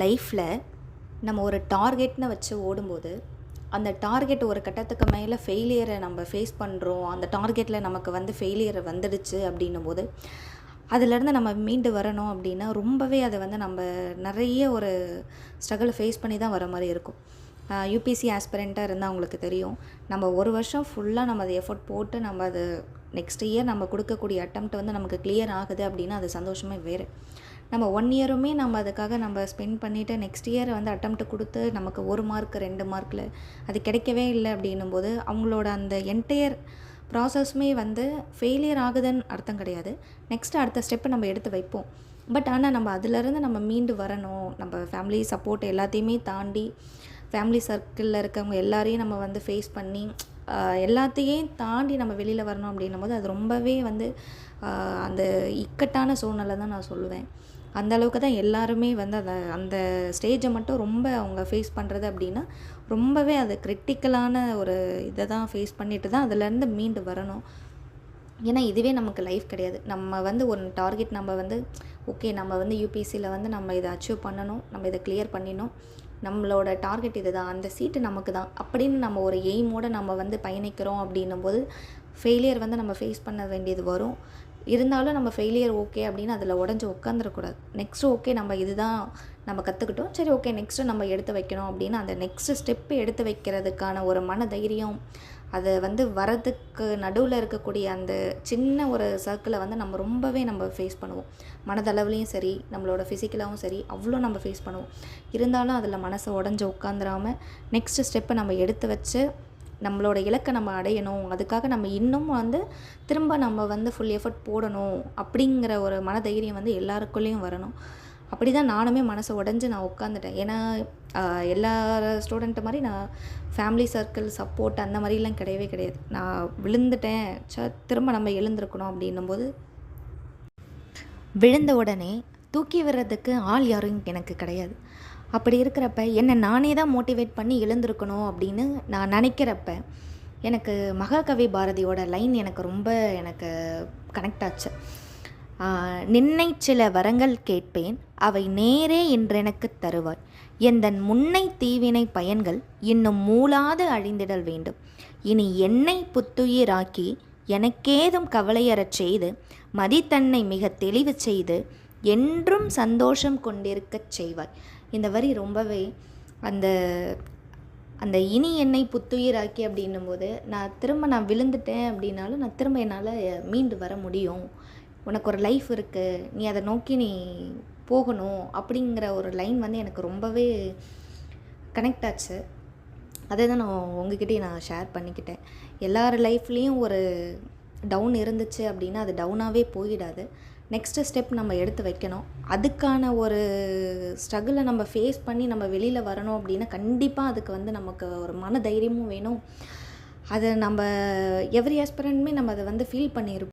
லைஃப்பில் நம்ம ஒரு டார்கெட்னு வச்சு ஓடும்போது அந்த டார்கெட் ஒரு கட்டத்துக்கு மேலே ஃபெயிலியரை நம்ம ஃபேஸ் பண்ணுறோம். அந்த டார்கெட்டில் நமக்கு வந்து ஃபெயிலியர் வந்துடுச்சு அப்படின்னும் போது அதிலேருந்து நம்ம மீண்டு வரணும் அப்படின்னா ரொம்பவே அதை வந்து நம்ம நிறைய ஒரு ஸ்ட்ரகிளை ஃபேஸ் பண்ணி தான் வர மாதிரி இருக்கும். யூபிஎஸ்சி ஆஸ்பிரண்ட்டாக இருந்தால் அவங்களுக்கு தெரியும், நம்ம ஒரு வருஷம் ஃபுல்லாக நம்ம அதை எஃபோர்ட் போட்டு நம்ம அது நெக்ஸ்ட் இயர் நம்ம கொடுக்கக்கூடிய அட்டெம்ப்ட் வந்து நமக்கு கிளியர் ஆகுது அப்படின்னா அது சந்தோஷமே வேறு. நம்ம 1 இயருமே நம்ம அதுக்காக நம்ம ஸ்பெண்ட் பண்ணிவிட்டு நெக்ஸ்ட் இயர் வந்து அட்டெம்ப்ட் கொடுத்து நமக்கு 1 மார்க் 2 மார்க்கில் அது கிடைக்கவே இல்லை அப்படின்னும் போது அவங்களோட அந்த என்டையர் ப்ராசஸுமே வந்து ஃபெயிலியர் ஆகுதுன்னு அர்த்தம் கிடையாது. நெக்ஸ்ட்டு அடுத்த ஸ்டெப்பு நம்ம எடுத்து வைப்போம். பட் ஆனால் நம்ம அதிலேருந்து நம்ம மீண்டு வரணும். நம்ம ஃபேமிலி சப்போர்ட் எல்லாத்தையுமே தாண்டி ஃபேமிலி சர்க்கிளில் இருக்கவங்க எல்லாரையும் நம்ம வந்து ஃபேஸ் பண்ணி எல்லாத்தையும் தாண்டி நம்ம வெளியில் வரணும் அப்படின்னும் போது அது ரொம்பவே வந்து அந்த இக்கட்டான சூழ்நிலை தான் நான் சொல்லுவேன். அந்த அளவுக்கு தான் எல்லாருமே வந்து அந்த ஸ்டேஜை மட்டும் ரொம்ப அவங்க ஃபேஸ் பண்ணுறது அப்படின்னா ரொம்பவே அது கிரிட்டிக்கலான ஒரு இதை தான் ஃபேஸ் பண்ணிட்டு தான் அதுலேருந்து மீண்டு வரணும். ஏன்னா இதுவே நமக்கு லைஃப் கிடையாது. நம்ம வந்து ஒரு டார்கெட் நம்ம வந்து ஓகே நம்ம வந்து யூபிஎஸ்சியில் வந்து நம்ம இதை அச்சீவ் பண்ணணும், நம்ம இதை கிளியர் பண்ணிடணும், நம்மளோட டார்கெட் இது தான், அந்த சீட்டு நமக்கு தான் அப்படின்னு நம்ம ஒரு எய்மோடு நம்ம வந்து பயணிக்கிறோம் அப்படின்னும் போது ஃபெயிலியர் வந்து நம்ம ஃபேஸ் பண்ண வேண்டியது வரும். இருந்தாலும் நம்ம ஃபெயிலியர் ஓகே அப்படின்னு அதில் உடஞ்சி உட்காந்துடக்கூடாது. நெக்ஸ்ட்டு ஓகே நம்ம இதுதான் நம்ம கற்றுக்கிட்டோம், சரி ஓகே நெக்ஸ்ட்டு நம்ம எடுத்து வைக்கணும் அப்படின்னு அந்த நெக்ஸ்ட்டு ஸ்டெப்பு எடுத்து வைக்கிறதுக்கான ஒரு மன தைரியம், அது வந்து வரதுக்கு நடுவில் இருக்கக்கூடிய அந்த சின்ன ஒரு சர்க்கிளை வந்து நம்ம ரொம்பவே நம்ம ஃபேஸ் பண்ணுவோம். மனதளவுலேயும் சரி நம்மளோட ஃபிசிக்கலாகவும் சரி அவ்வளோ நம்ம ஃபேஸ் பண்ணுவோம். இருந்தாலும் அதில் மனசை உடஞ்சி உட்காந்துராமல் நெக்ஸ்ட்டு ஸ்டெப்பை நம்ம எடுத்து வச்சு நம்மளோட இலக்கை நம்ம அடையணும், அதுக்காக நம்ம இன்னும் வந்து திரும்ப நம்ம வந்து ஃபுல் எஃபர்ட் போடணும் அப்படிங்கிற ஒரு மனதைரியம் வந்து எல்லாருக்குள்ளேயும் வரணும். அப்படி தான் நானுமே மனசை உடஞ்சி நான் உட்காந்துட்டேன். ஏன்னா எல்லா ஸ்டூடெண்ட்டு மாதிரி நான் ஃபேமிலி சர்க்கிள் சப்போர்ட் அந்த மாதிரிலாம் கிடையவே கிடையாது. நான் விழுந்துட்டேன், திரும்ப நம்ம எழுந்திருக்கணும் அப்படின்னும் போது விழுந்த உடனே தூக்கி விடுறதுக்கு ஆள் யாரும் எனக்கு கிடையாது. அப்படி இருக்கிறப்ப என்னை நானே தான் மோட்டிவேட் பண்ணி எழுந்திருக்கணும் அப்படின்னு நான் நினைக்கிறப்ப எனக்கு மகாகவி பாரதியோட லைன் எனக்கு கனெக்ட் ஆச்சு. நின்னை சில வரங்கள் கேட்பேன், அவை நேரே என்றெனக்கு தருவாய், எந்தன் முன்னை தீவினை பயன்கள் இன்னும் மூளாது அழிந்திடல் வேண்டும், இனி என்னை புத்துயிராக்கி எனக்கேதும் கவலையறச் செய்து மதித்தன்னை மிக தெளிவு செய்து என்றும் சந்தோஷம் கொண்டிருக்கச் செய்வாய். இந்த வரி ரொம்பவே அந்த அந்த இனி என்னை புத்துயிராக்கி அப்படின்னும் போது நான் விழுந்துட்டேன் அப்படின்னாலும் நான் திரும்ப என்னால் மீண்டு வர முடியும், உனக்கு ஒரு லைஃப் இருக்குது, நீ அதை நோக்கி நீ போகணும் அப்படிங்கிற ஒரு லைன் வந்து எனக்கு ரொம்பவே கனெக்ட் ஆச்சு. அதை தான் நான் உங்ககிட்டயே நான் ஷேர் பண்ணிக்கிட்டேன். எல்லார் லைஃப்லேயும் ஒரு டவுன் இருந்துச்சு அப்படின்னா அது டவுனாகவே போயிடாது. நெக்ஸ்ட்டு ஸ்டெப் நம்ம எடுத்து வைக்கணும். அதுக்கான ஒரு ஸ்ட்ரகிளை நம்ம ஃபேஸ் பண்ணி நம்ம வெளியில் வரணும் அப்படின்னா கண்டிப்பாக அதுக்கு வந்து நமக்கு ஒரு மன தைரியமும் வேணும். அதை நம்ம எவ்ரி ஆஸ்பிரண்ட்டுமே நம்ம அதை வந்து ஃபீல் பண்ணியிருப்போம்.